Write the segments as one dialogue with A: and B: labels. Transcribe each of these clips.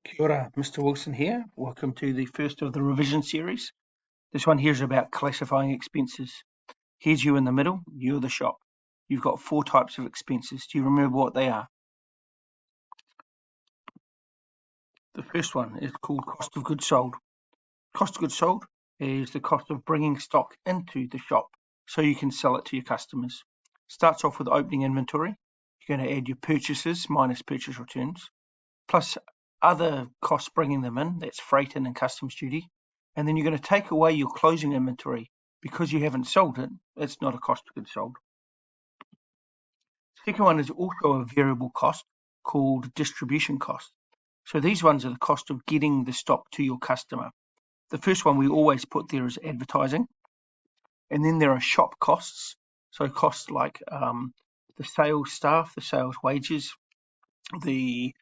A: Kia ora, Mr. Wilson here. Welcome to the first of the revision series. This one here is about classifying expenses. Here's you in the middle, you're the shop. You've got 4 types of expenses. Do you remember what they are? The first one is called cost of goods sold. Cost of goods sold is the cost of bringing stock into the shop so you can sell it to your customers. Starts off with opening inventory. You're going to add your purchases minus purchase returns, plus other costs bringing them in, that's freight and customs duty. And then you're going to take away your closing inventory because you haven't sold it. It's not a cost of goods sold. Second one is also a variable cost called distribution cost. So these ones are the cost of getting the stock to your customer. The first one we always put there is advertising. And then there are shop costs. So costs like the sales staff, the sales wages, the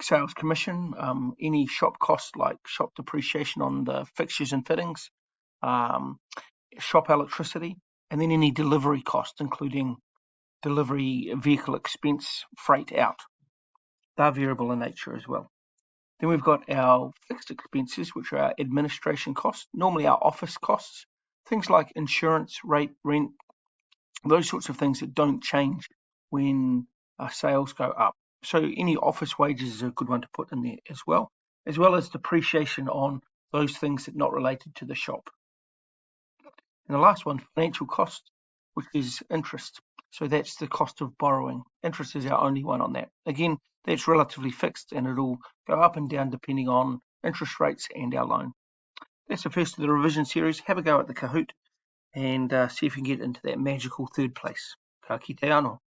A: sales commission, any shop costs like shop depreciation on the fixtures and fittings, shop electricity, and then any delivery costs, including delivery vehicle expense, freight out. They're variable in nature as well. Then we've got our fixed expenses, which are our administration costs, normally our office costs, things like insurance, rate, rent, those sorts of things that don't change when sales go up. So any office wages is a good one to put in there as well as depreciation on those things that are not related to the shop. And the last one, financial cost, which is interest. So that's the cost of borrowing. Interest is our only one on that. Again, that's relatively fixed and it'll go up and down depending on interest rates and our loan. That's the first of the revision series. Have a go at the Kahoot and see if you can get into that magical third place. Ka kite anō.